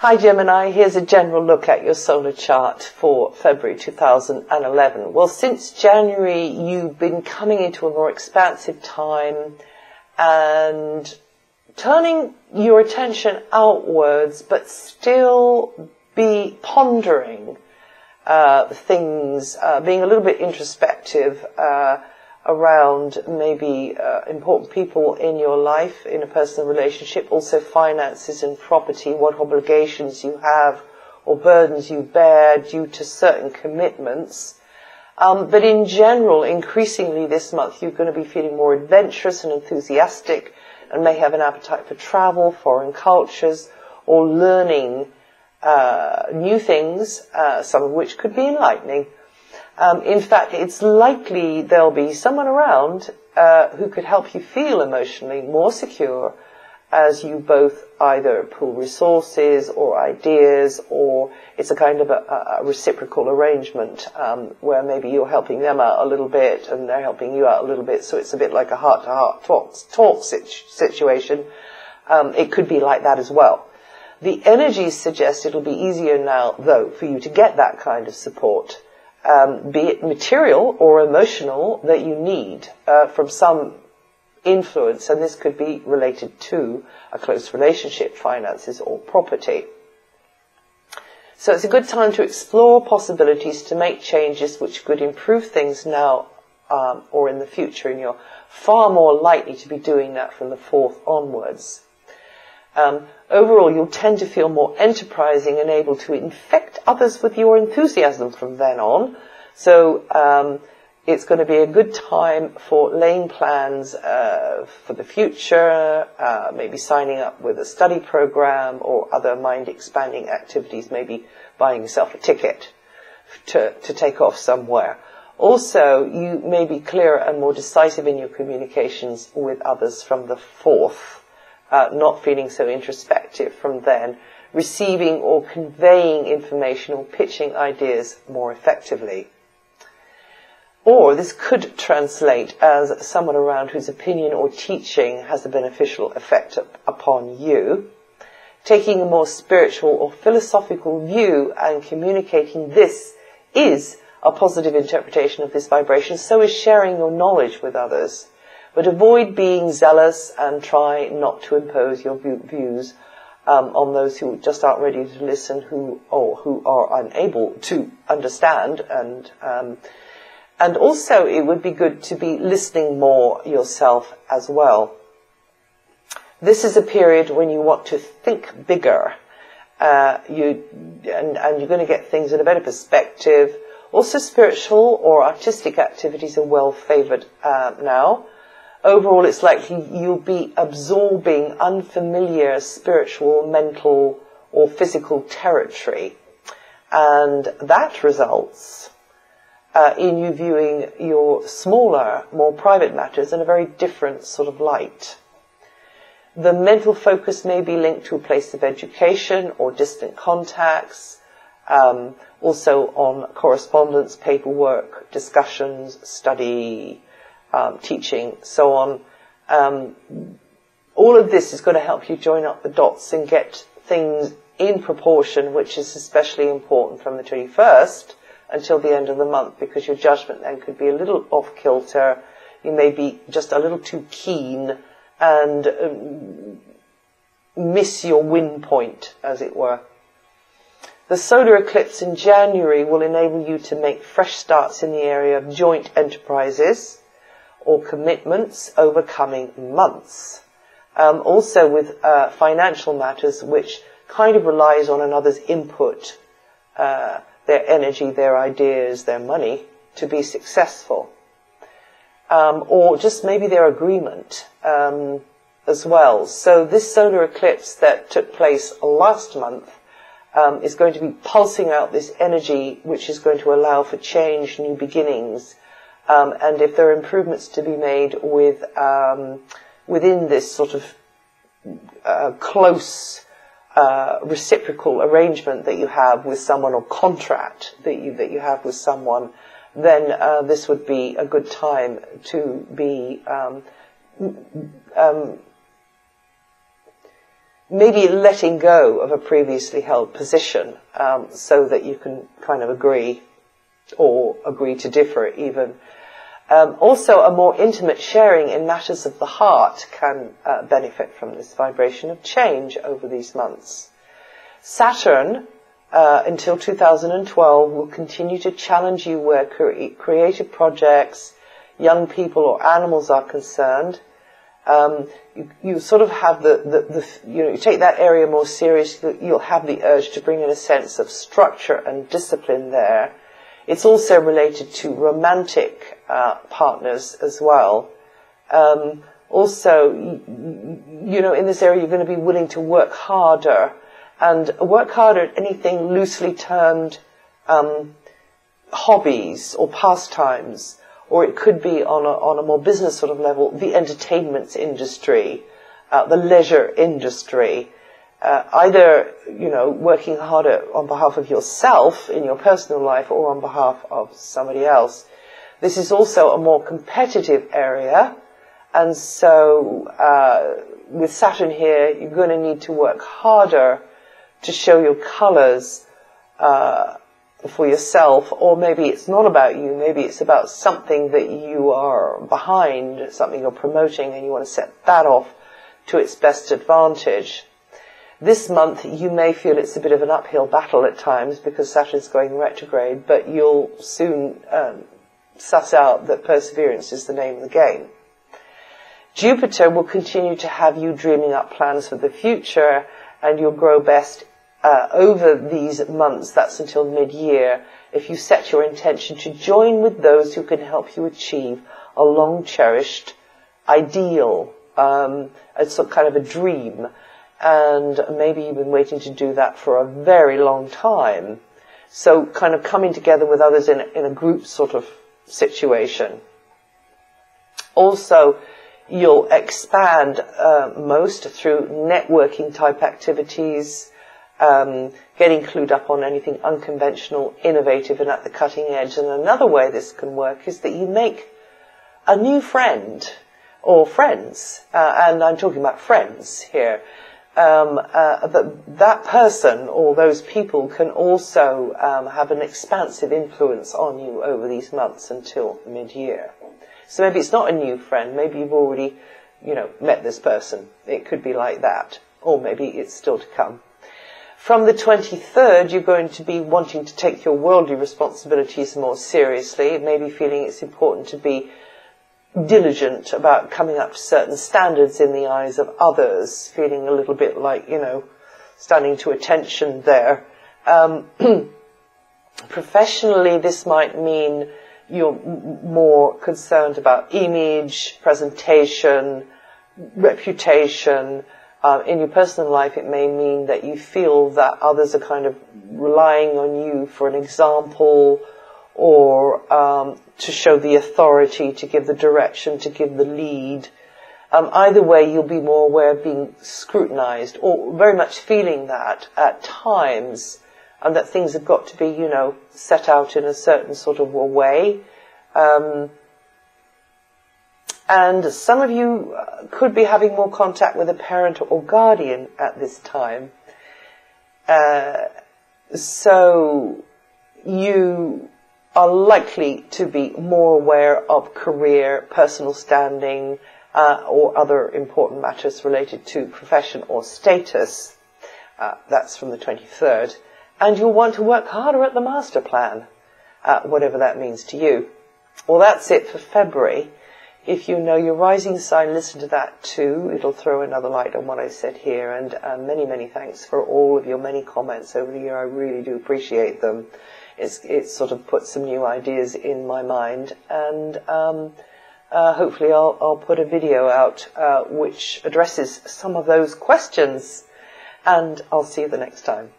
Hi Gemini, here's a general look at your solar chart for February 2011. Well, since January you've been coming into a more expansive time and turning your attention outwards, but still be pondering things, being a little bit introspective around maybe important people in your life, in a personal relationship, also finances and property, what obligations you have or burdens you bear due to certain commitments. But in general, increasingly this month, you're going to be feeling more adventurous and enthusiastic and may have an appetite for travel, foreign cultures, or learning new things, some of which could be enlightening. In fact, it's likely there'll be someone around who could help you feel emotionally more secure as you both either pool resources or ideas, or it's a kind of a reciprocal arrangement where maybe you're helping them out a little bit and they're helping you out a little bit, so it's a bit like a heart-to-heart talk situation. It could be like that as well. The energies suggest it'll be easier now, though, for you to get that kind of support. Be it material or emotional, that you need from some influence, and this could be related to a close relationship, finances, or property. So it's a good time to explore possibilities to make changes which could improve things now or in the future, and you're far more likely to be doing that from the 4th onwards. Overall, you'll tend to feel more enterprising and able to infect others with your enthusiasm from then on. So it's going to be a good time for laying plans for the future, maybe signing up with a study program or other mind-expanding activities, maybe buying yourself a ticket to take off somewhere. Also, you may be clearer and more decisive in your communications with others from the 4th. Not feeling so introspective from then, receiving or conveying information or pitching ideas more effectively. Or this could translate as someone around whose opinion or teaching has a beneficial effect upon you. Taking a more spiritual or philosophical view and communicating this is a positive interpretation of this vibration, so is sharing your knowledge with others. But avoid being zealous and try not to impose your views on those who just aren't ready to listen, who are unable to understand. And also it would be good to be listening more yourself as well. This is a period when you want to think bigger. And you're going to get things in a better perspective. Also spiritual or artistic activities are well favoured now. Overall, it's likely you'll be absorbing unfamiliar spiritual, mental, or physical territory. And that results in you viewing your smaller, more private matters in a very different sort of light. The mental focus may be linked to a place of education or distant contacts, also on correspondence, paperwork, discussions, study, teaching, so on. All of this is going to help you join up the dots and get things in proportion, which is especially important from the 21st until the end of the month, because your judgment then could be a little off kilter. You may be just a little too keen and miss your win point, as it were. The solar eclipse in January will enable you to make fresh starts in the area of joint enterprises or commitments over coming months. Also with financial matters, which kind of relies on another's input, their energy, their ideas, their money, to be successful. Or just maybe their agreement as well. So this solar eclipse that took place last month is going to be pulsing out this energy, which is going to allow for change, new beginnings. And if there are improvements to be made with within this sort of close reciprocal arrangement that you have with someone, or contract that you have with someone, then this would be a good time to be maybe letting go of a previously held position, so that you can kind of agree, or agree to differ even. Also, a more intimate sharing in matters of the heart can benefit from this vibration of change over these months. Saturn, until 2012, will continue to challenge you where creative projects, young people or animals are concerned. You sort of have you take that area more seriously, you'll have the urge to bring in a sense of structure and discipline there. It's also related to romantic partners as well. Also, in this area you're going to be willing to work harder, and work harder at anything loosely termed hobbies or pastimes. Or it could be on a more business sort of level, the entertainment industry, the leisure industry, either, working harder on behalf of yourself in your personal life or on behalf of somebody else. This is also a more competitive area, and so with Saturn here, you're going to need to work harder to show your colors for yourself, or maybe it's not about you, maybe it's about something that you are behind, something you're promoting, and you want to set that off to its best advantage. This month you may feel it's a bit of an uphill battle at times because Saturn's going retrograde, but you'll soon suss out that perseverance is the name of the game. Jupiter will continue to have you dreaming up plans for the future, and you'll grow best over these months, that's until mid-year, if you set your intention to join with those who can help you achieve a long-cherished ideal, it's some kind of a dream, and maybe you've been waiting to do that for a very long time. So kind of coming together with others in a group sort of situation. Also, you'll expand most through networking type activities, getting clued up on anything unconventional, innovative and at the cutting edge. And another way this can work is that you make a new friend or friends, and I'm talking about friends here. That person or those people can also have an expansive influence on you over these months until mid-year. So maybe it's not a new friend, maybe you've already, met this person. It could be like that. Or maybe it's still to come. From the 23rd, you're going to be wanting to take your worldly responsibilities more seriously, maybe feeling it's important to be diligent about coming up to certain standards in the eyes of others, feeling a little bit like, standing to attention there. Professionally, this might mean you're more concerned about image, presentation, reputation. In your personal life, it may mean that you feel that others are kind of relying on you for an example, or to show the authority, to give the direction, to give the lead. Either way, you'll be more aware of being scrutinized, or very much feeling that at times, and that things have got to be, set out in a certain sort of a way. And some of you could be having more contact with a parent or guardian at this time. So you are likely to be more aware of career, personal standing, or other important matters related to profession or status. That's from the 23rd. And you'll want to work harder at the master plan, whatever that means to you. Well, that's it for February. If you know your rising sign, listen to that too. It'll throw another light on what I said here. And many, many thanks for all of your many comments over the year. I really do appreciate them. It sort of put some new ideas in my mind. And hopefully I'll put a video out which addresses some of those questions. And I'll see you the next time.